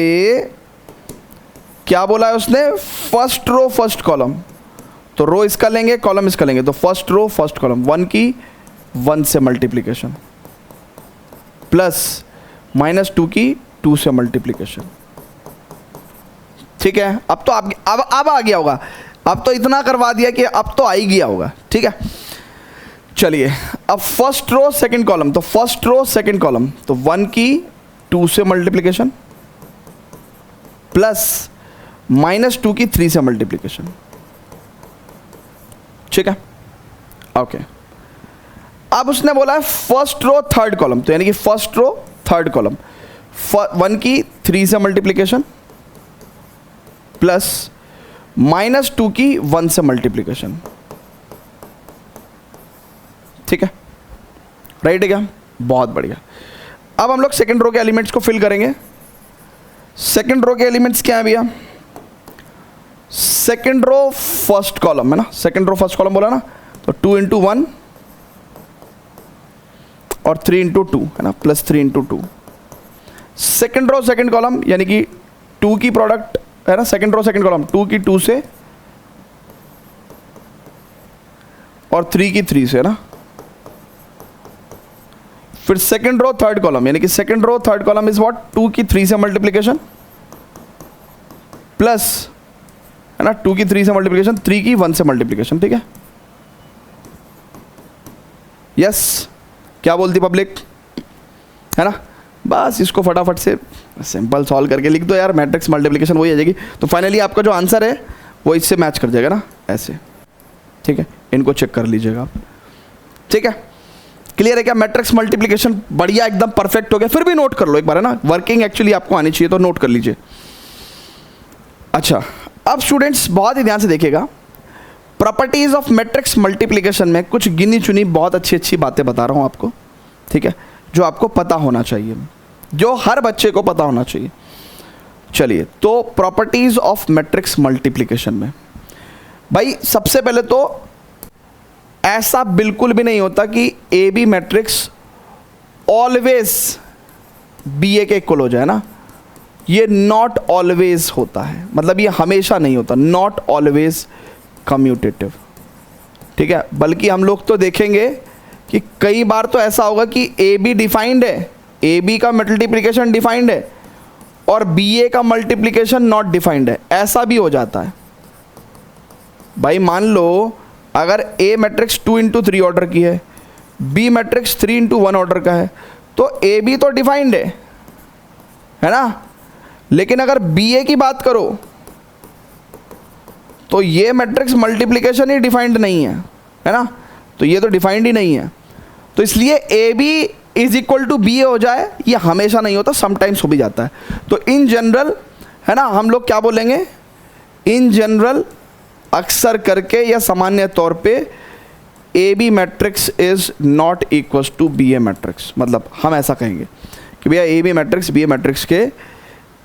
क्या बोला है उसने? फर्स्ट रो फर्स्ट कॉलम, तो रो इसका लेंगे कॉलम इसका लेंगे, तो फर्स्ट रो फर्स्ट कॉलम 1 की 1 से मल्टीप्लीकेशन प्लस -2 की 2 से मल्टीप्लीकेशन, ठीक है। अब तो अब आ गया होगा, अब तो इतना करवा दिया कि अब तो आ ही गया होगा, ठीक है। चलिए अब फर्स्ट रो सेकंड कॉलम, तो फर्स्ट रो सेकंड कॉलम, तो 1 की 2 से मल्टीप्लीकेशन प्लस -2 की 3 से मल्टीप्लीकेशन, ठीक है, ओके। अब उसने बोला है फर्स्ट रो थर्ड कॉलम, तो यानी कि फर्स्ट रो थर्ड कॉलम 1 की 3 से मल्टीप्लीकेशन प्लस -2 की 1 से मल्टीप्लीकेशन, ठीक है, राइट है क्या? बहुत बढ़िया। अब हम लोग सेकंड रो के एलिमेंट्स को फिल करेंगे। सेकंड रो के एलिमेंट्स क्या है भैया? सेकंड रो फर्स्ट कॉलम, है ना, सेकंड रो फर्स्ट कॉलम बोला ना, तो 2 इंटू 1 और 3 इंटू 2, है ना, plus 3 into 2। Second row second column यानी कि 2 की प्रोडक्ट, है ना, सेकंड रो सेकंड कॉलम 2 की 2 से और 3 की 3 से, है ना। फिर सेकंड रो थर्ड कॉलम यानी कि second row third column is what? 2 की 3 से मल्टीप्लीकेशन प्लस, है ना, 2 की 3 से मल्टीप्लीकेशन, 3 की 1 से मल्टीप्लीकेशन, ठीक है। यस, क्या बोलती पब्लिक, है ना। बस इसको फटाफट से सिंपल सॉल्व करके लिख दो यार, मैट्रिक्स मल्टीप्लिकेशन वही आ जाएगी। तो फाइनली आपका जो आंसर है वो इससे मैच कर जाएगा ना, ऐसे, ठीक है। इनको चेक कर लीजिएगा आप, ठीक है। क्लियर है क्या? मैट्रिक्स मल्टीप्लिकेशन बढ़िया एकदम परफेक्ट हो गया। फिर भी नोट कर लो एक बार, है ना, वर्किंग एक्चुअली आपको आनी चाहिए, तो नोट कर लीजिए। अच्छा, अब स्टूडेंट्स बहुत ही ध्यान से देखिएगा, प्रॉपर्टीज ऑफ मैट्रिक्स मल्टीप्लिकेशन में कुछ गिनी चुनी बहुत अच्छी अच्छी बातें बता रहा हूँ आपको, ठीक है, जो आपको पता होना चाहिए, जो हर बच्चे को पता होना चाहिए। चलिए, तो प्रॉपर्टीज ऑफ मैट्रिक्स मल्टीप्लिकेशन में भाई सबसे पहले तो ऐसा बिल्कुल भी नहीं होता कि A B matrix always B A के इक्वल हो जाए ना, ये नॉट ऑलवेज होता है, मतलब ये हमेशा नहीं होता, नॉट ऑलवेज कम्यूटेटिव, ठीक है। बल्कि हम लोग तो देखेंगे कि कई बार तो ऐसा होगा कि ए बी डिफाइंड है, ए बी का मल्टीप्लिकेशन डिफाइंड है और बी ए का मल्टीप्लिकेशन नॉट डिफाइंड है, ऐसा भी हो जाता है। भाई मान लो अगर ए मैट्रिक्स 2 इंटू 3 ऑर्डर की है, बी मैट्रिक्स 3 इंटू 1 ऑर्डर का है, तो ए बी तो डिफाइंड है ना। लेकिन अगर बी ए की बात करो तो ये मैट्रिक्स मल्टीप्लिकेशन ही डिफाइंड नहीं है ना, तो ये तो डिफाइंड ही नहीं है। तो इसलिए A B is equal to B A हो जाए ये हमेशा नहीं होता, समटाइम्स हो भी जाता है। तो इन जनरल, है ना, हम लोग क्या बोलेंगे, इन जनरल अक्सर करके या सामान्य तौर पे A B matrix is not equal to B A matrix, मतलब हम ऐसा कहेंगे कि भैया A B matrix B A matrix के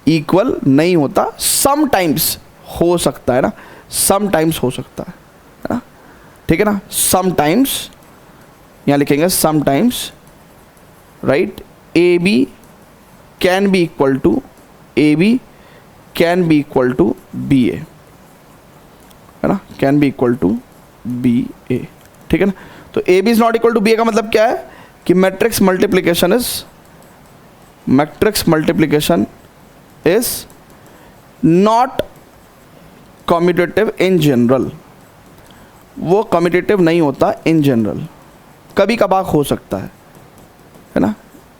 इक्वल नहीं होता, समटाइम्स हो सकता है ना, समटाइम्स हो सकता है ना, ठीक है ना। समटाइम्स यहाँ लिखेंगे sometimes, right, A B can be equal to, A B can be equal to B A, है ना, can be equal to B A, ठीक है ना। तो A B is not equal to B A का मतलब क्या है कि matrix multiplication is not commutative in general, वो कम्यूटेटिव नहीं होता इन जनरल, कभी कभार हो सकता है ना,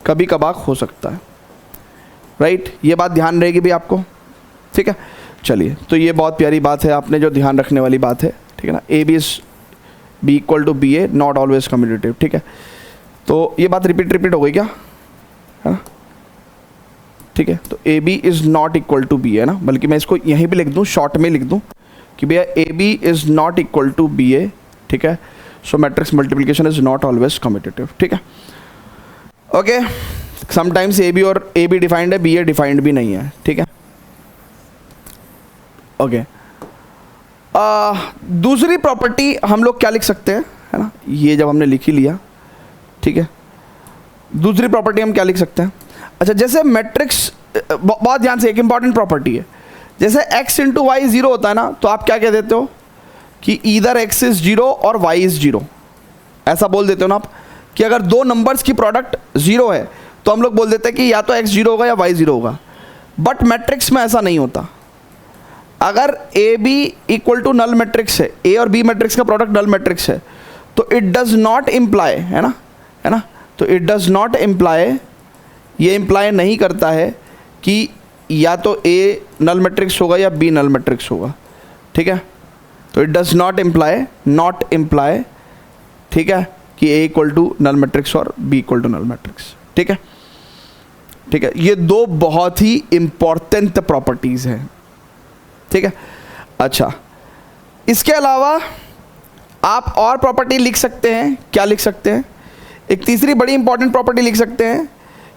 कभी कभार हो सकता है, राइट। ये बात ध्यान रहेगी भी आपको, ठीक है। चलिए, तो ये बहुत प्यारी बात है, आपने जो ध्यान रखने वाली बात है, ठीक है ना। A B is B equal to B A not always commutative, ठीक है। तो ये बात रिपीट हो गई क्या, है ना, ठीक है। तो A B is not equal to B A ना, बल्कि मैं इसको यहीं भी लिख दूँ, शॉर्ट में लिख दूँ कि भैया A B is not equal to B A, ठीक है। So matrix multiplication is not always commutative, ठीक है। ओके, समटाइम्स ए बी और ए बी डिफाइंड है, बी ए डिफाइंड भी नहीं है, ठीक है। ओके, दूसरी प्रॉपर्टी हम लोग क्या लिख सकते हैं, है ना, ये जब हमने लिख ही लिया, ठीक है। दूसरी प्रॉपर्टी हम क्या लिख सकते हैं, अच्छा, जैसे मैट्रिक्स, बहुत ध्यान से, एक इंपॉर्टेंट प्रॉपर्टी है, जैसे x इंटू वाई ज़ीरो होता है ना, तो आप क्या कह देते हो कि ईदर x इज जीरो और y इज जीरो, ऐसा बोल देते हो ना आप, कि अगर दो नंबर्स की प्रोडक्ट जीरो है तो हम लोग बोल देते हैं कि या तो x जीरो होगा या y जीरो होगा। बट मैट्रिक्स में ऐसा नहीं होता। अगर A B equal to null matrix है, ए और बी मैट्रिक्स का प्रोडक्ट नल मैट्रिक्स है, तो इट डज नॉट इम्प्लाई, है ना, तो इट डज नॉट इम्प्लाई, ये इम्प्लाई नहीं करता है कि या तो ए नल मैट्रिक्स होगा या बी नल मैट्रिक्स होगा, ठीक है। तो इट डज नॉट इम्प्लाई, ठीक है, कि A equal to null matrix और B equal to null matrix, ठीक है, ठीक है। ये दो बहुत ही इंपॉर्टेंट प्रॉपर्टीज हैं, ठीक है। अच्छा, इसके अलावा आप और प्रॉपर्टी लिख सकते हैं, क्या लिख सकते हैं, एक तीसरी बड़ी इंपॉर्टेंट प्रॉपर्टी लिख सकते हैं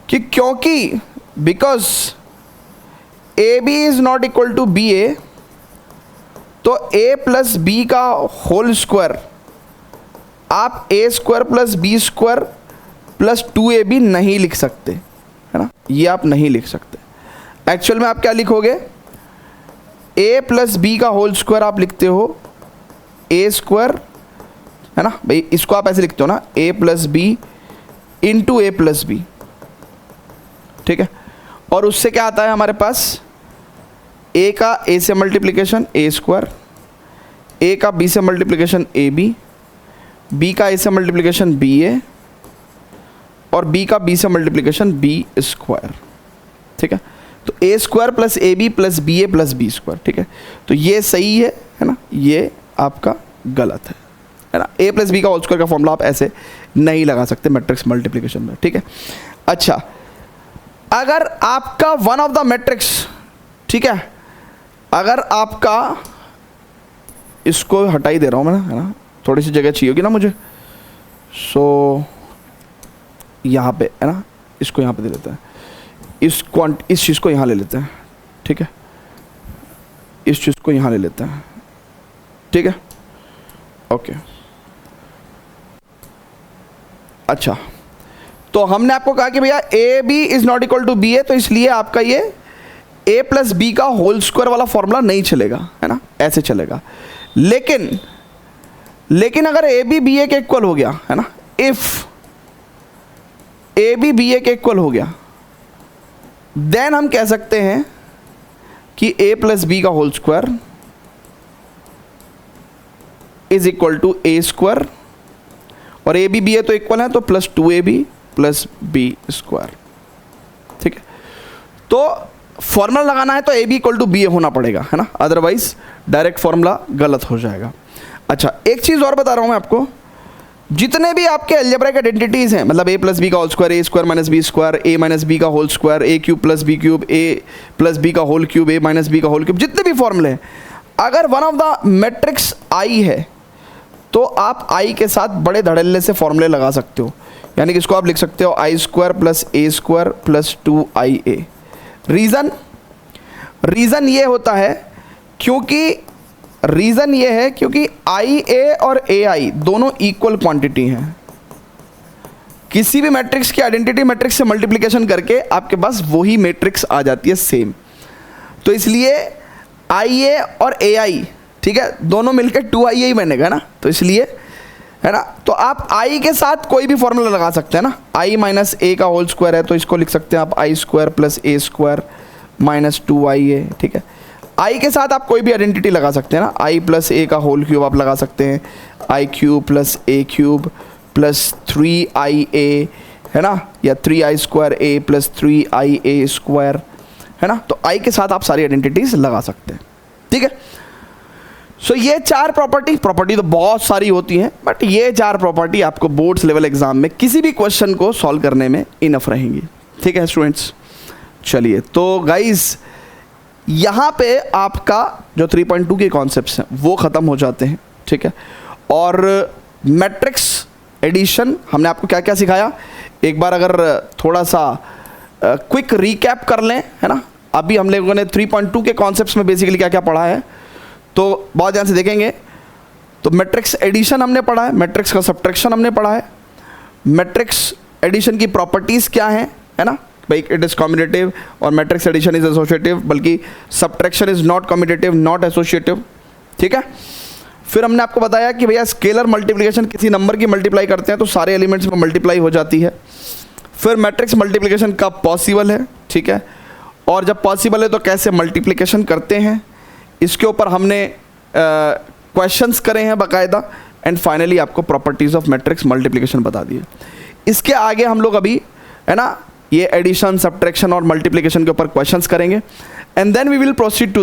कि क्योंकि because A B is not equal to B A, तो ए प्लस बी का होल स्क्वायर आप A square plus B square plus 2ab नहीं लिख सकते, है ना, ये आप नहीं लिख सकते। एक्चुअल में आप क्या लिखोगे, a प्लस बी का होल स्क्वायर आप लिखते हो a स्क्वायर, है ना भाई, इसको आप ऐसे लिखते हो ना, a plus B into A plus B, ठीक है। और उससे क्या आता है हमारे पास, a का a से मल्टीप्लिकेशन a स्क्वायर, a का b से मल्टीप्लिकेशन ab बी का ए से मल्टीप्लिकेशन बी ए, और बी का बी से मल्टीप्लिकेशन बी स्क्वायर, ठीक है। तो A square plus A B plus B A plus B square, ठीक है। तो ये सही है ना, ये आपका गलत है ना। ए प्लस बी का होल स्क्वायर का फॉर्मूला आप ऐसे नहीं लगा सकते मैट्रिक्स मल्टीप्लिकेशन में, ठीक है। अच्छा, अगर आपका वन ऑफ द मैट्रिक्स, ठीक है, अगर आपका, इसको हटा ही दे रहा हूँ मैं, है ना, थोड़ी सी जगह चाहिए होगी ना मुझे, सो यहाँ पे, है ना, इसको यहाँ पे दे लेते हैं, इस चीज़ को यहाँ ले लेते हैं, ठीक है, इस चीज़ को यहाँ ले लेते हैं, ठीक है, ओके। अच्छा, तो हमने आपको कहा कि भैया A B is not equal to B A, तो इसलिए आपका ये ए प्लस बी का होल स्क्वायर वाला फॉर्मूला नहीं चलेगा, है ना, ऐसे चलेगा। लेकिन अगर ए बी बी ए के इक्वल हो गया, है ना, if A B B A के इक्वल हो गया, देन हम कह सकते हैं कि ए प्लस बी का whole square is equal to A square, और ए बी बी ए तो इक्वल है, तो plus 2ab plus B square, ठीक है। तो फॉर्मूला लगाना है तो A B equal to B A होना पड़ेगा, है ना, अदरवाइज डायरेक्ट फॉर्मूला गलत हो जाएगा। अच्छा, एक चीज़ और बता रहा हूँ मैं आपको, जितने भी आपके अलजेब्रिक आइडेंटिटीज़ हैं, मतलब ए प्लस बी का होल स्क्वायर, ए स्क्वायर माइनस बी स्क्वायर, ए माइनस बी का होल स्क्वायर, ए क्यूब प्लस बी क्यूब, ए प्लस बी का होल क्यूब, ए माइनस बी का होल क्यूब, जितने भी फॉर्मूले हैं, अगर वन ऑफ द मैट्रिक्स आई है तो आप आई के साथ बड़े धड़ल्ले से फॉर्मूले लगा सकते हो, यानी कि इसको आप लिख सकते हो आई स्क्वायर प्लस ए स्क्वायर प्लस 2ia। रीज़न ये होता है क्योंकि आई ए और ए आई दोनों इक्वल क्वांटिटी हैं। किसी भी मैट्रिक्स की आइडेंटिटी मैट्रिक्स से मल्टीप्लिकेशन करके आपके पास वही मैट्रिक्स आ जाती है सेम, तो इसलिए आई ए और ए आई, ठीक है, दोनों मिलकर 2ia ही बनेगा ना, तो इसलिए, है ना, तो आप आई के साथ कोई भी फॉर्मूला लगा सकते हैं ना। आई माइनस ए का होल स्क्वायर है तो इसको लिख सकते हैं आप आई स्क्वायर प्लस ए स्क्वायर माइनस 2ia, ठीक है। आई के साथ आप कोई भी आइडेंटिटी लगा सकते हैं ना, आई प्लस ए का होल क्यूब आप लगा सकते हैं, आई क्यूब प्लस ए क्यूब प्लस 3ia, है ना, या 3i स्क्वायर ए प्लस 3ia स्क्वायर, है ना। तो आई के साथ आप सारी आइडेंटिटीज लगा सकते हैं, ठीक है। सो ये चार प्रॉपर्टी तो बहुत सारी होती हैं, बट ये चार प्रॉपर्टी आपको बोर्ड्स लेवल एग्जाम में किसी भी क्वेश्चन को सॉल्व करने में इनफ रहेंगी, ठीक है स्टूडेंट्स। चलिए, तो गाइस यहाँ पे आपका जो 3.2 के कॉन्सेप्ट्स हैं वो ख़त्म हो जाते हैं, ठीक है। और मैट्रिक्स एडिशन हमने आपको क्या क्या सिखाया, एक बार अगर थोड़ा सा क्विक रीकैप कर लें, है ना। अभी हम लोगों ने 3.2 के कॉन्सेप्ट्स में बेसिकली क्या क्या पढ़ा है, तो बहुत ध्यान से देखेंगे। तो मैट्रिक्स एडिशन हमने पढ़ा है, मैट्रिक्स का सब्ट्रैक्शन हमने पढ़ा है, मैट्रिक्स एडिशन की प्रॉपर्टीज़ क्या हैं, है ना, भाई इट इज़ कम्यूटेटिव और मैट्रिक्स एडिशन इज एसोसिएटिव, बल्कि subtraction is not commutative not associative, ठीक है। फिर हमने आपको बताया कि भैया स्केलर मल्टीप्लिकेशन किसी नंबर की मल्टीप्लाई करते हैं तो सारे एलिमेंट्स में मल्टीप्लाई हो जाती है। फिर मैट्रिक्स मल्टीप्लिकेशन कब पॉसिबल है, ठीक है, और जब पॉसिबल है तो कैसे मल्टीप्लिकेशन करते हैं, इसके ऊपर हमने क्वेश्चंस करे हैं बाकायदा, एंड फाइनली आपको प्रॉपर्टीज़ ऑफ मैट्रिक्स मल्टीप्लिकेशन बता दिए। इसके आगे हम लोग अभी, है ना, ये एडिशन सब्ट्रैक्शन और मल्टीप्लिकेशन के ऊपर क्वेश्चंस करेंगे, and then we will proceed to